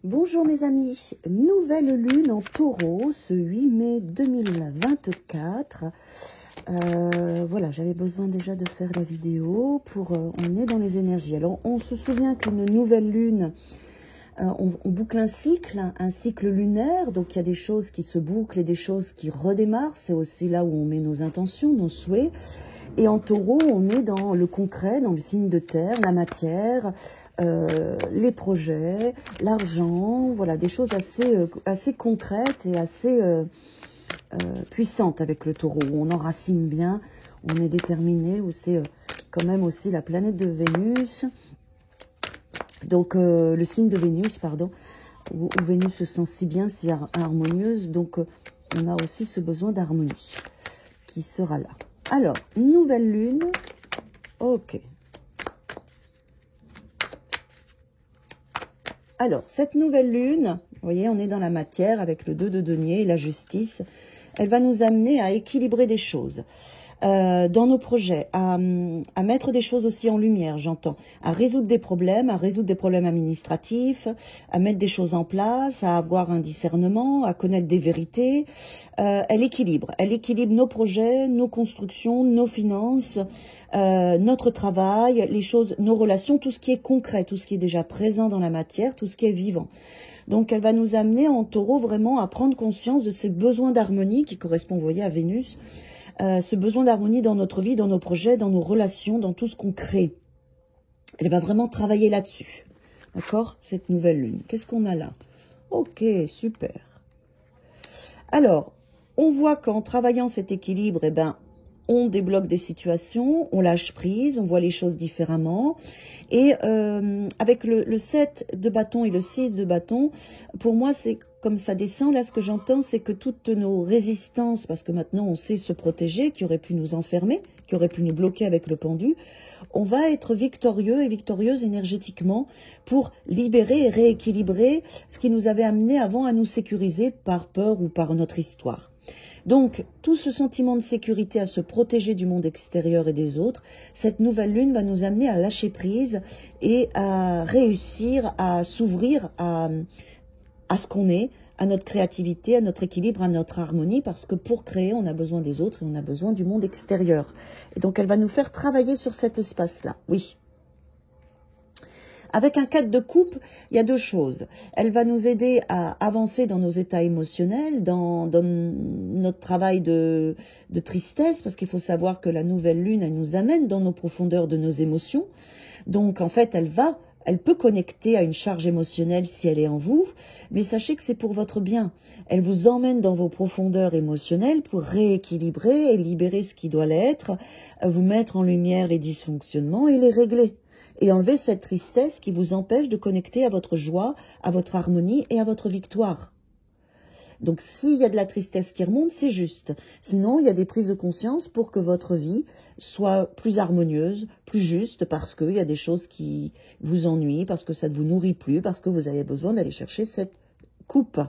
Bonjour mes amis, nouvelle lune en taureau ce 8 mai 2024. Voilà, j'avais besoin déjà de faire la vidéo pour... on est dans les énergies. Alors, on se souvient qu'une nouvelle lune, on boucle un cycle lunaire. Donc, il y a des choses qui se bouclent et des choses qui redémarrent. C'est aussi là où on met nos intentions, nos souhaits. Et en taureau, on est dans le concret, dans le signe de terre, la matière, les projets, l'argent, voilà, des choses assez concrètes et assez puissantes avec le taureau. On enracine bien, on est déterminé, où c'est quand même aussi la planète de Vénus. Donc, le signe de Vénus, pardon, où Vénus se sent si bien, si harmonieuse. Donc, on a aussi ce besoin d'harmonie qui sera là. Alors, nouvelle lune, ok. Alors, cette nouvelle lune, vous voyez, on est dans la matière avec le 2 de denier et la justice. Elle va nous amener à équilibrer des choses dans nos projets, à mettre des choses aussi en lumière, j'entends, à résoudre des problèmes administratifs, à mettre des choses en place, à avoir un discernement, à connaître des vérités. Elle équilibre nos projets, nos constructions, nos finances, notre travail, les choses, nos relations, tout ce qui est concret, tout ce qui est déjà présent dans la matière, tout ce qui est vivant. Donc, elle va nous amener en taureau vraiment à prendre conscience de ces besoins d'harmonie qui correspondent, vous voyez, à Vénus. Ce besoin d'harmonie dans notre vie, dans nos projets, dans nos relations, dans tout ce qu'on crée. Elle va vraiment travailler là-dessus. D'accord? Cette nouvelle lune. Qu'est-ce qu'on a là? Ok, super. Alors, on voit qu'en travaillant cet équilibre, eh ben, on débloque des situations, on lâche prise, on voit les choses différemment. Et avec le 7 de bâton et le 6 de bâton, pour moi, c'est comme ça descend. Là, ce que j'entends, c'est que toutes nos résistances, parce que maintenant on sait se protéger, qui auraient pu nous enfermer, qui auraient pu nous bloquer avec le pendu, on va être victorieux et victorieuse énergétiquement pour libérer et rééquilibrer ce qui nous avait amené avant à nous sécuriser par peur ou par notre histoire. Donc, tout ce sentiment de sécurité, à se protéger du monde extérieur et des autres, cette nouvelle lune va nous amener à lâcher prise et à réussir à s'ouvrir à ce qu'on est, à notre créativité, à notre équilibre, à notre harmonie, parce que pour créer, on a besoin des autres et on a besoin du monde extérieur. Et donc, elle va nous faire travailler sur cet espace-là, oui. Avec un 4 de coupe, il y a deux choses. Elle va nous aider à avancer dans nos états émotionnels, dans notre travail de tristesse, parce qu'il faut savoir que la nouvelle lune, elle nous amène dans nos profondeurs de nos émotions. Donc, en fait, elle peut connecter à une charge émotionnelle si elle est en vous, mais sachez que c'est pour votre bien. Elle vous emmène dans vos profondeurs émotionnelles pour rééquilibrer et libérer ce qui doit l'être, vous mettre en lumière les dysfonctionnements et les régler. Et enlever cette tristesse qui vous empêche de connecter à votre joie, à votre harmonie et à votre victoire. Donc, s'il y a de la tristesse qui remonte, c'est juste. Sinon, il y a des prises de conscience pour que votre vie soit plus harmonieuse, plus juste, parce qu'il y a des choses qui vous ennuient, parce que ça ne vous nourrit plus, parce que vous avez besoin d'aller chercher cette coupe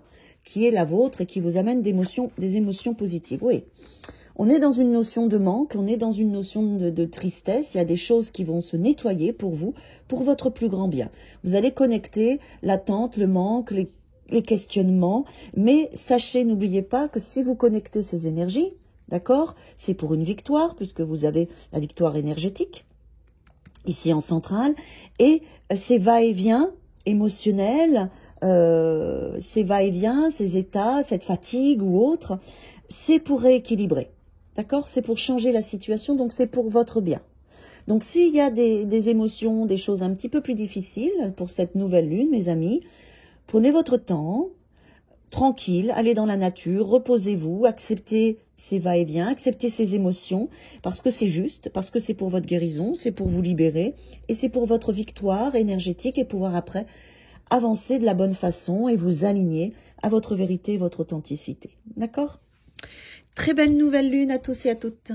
qui est la vôtre et qui vous amène des émotions positives. Oui, on est dans une notion de manque, on est dans une notion de tristesse. Il y a des choses qui vont se nettoyer pour vous, pour votre plus grand bien. Vous allez connecter l'attente, le manque, les questionnements, mais sachez, n'oubliez pas que si vous connectez ces énergies, d'accord, c'est pour une victoire, puisque vous avez la victoire énergétique, ici en centrale, et ces va-et-vient émotionnels, ces va-et-vient, ces états, cette fatigue ou autre, c'est pour rééquilibrer, d'accord, c'est pour changer la situation, donc c'est pour votre bien. Donc s'il y a des émotions, des choses un petit peu plus difficiles pour cette nouvelle lune, mes amis, prenez votre temps, tranquille, allez dans la nature, reposez-vous, acceptez ces va-et-vient, acceptez ces émotions, parce que c'est juste, parce que c'est pour votre guérison, c'est pour vous libérer, et c'est pour votre victoire énergétique et pouvoir après avancer de la bonne façon et vous aligner à votre vérité et votre authenticité. D'accord ? Très belle nouvelle lune à tous et à toutes.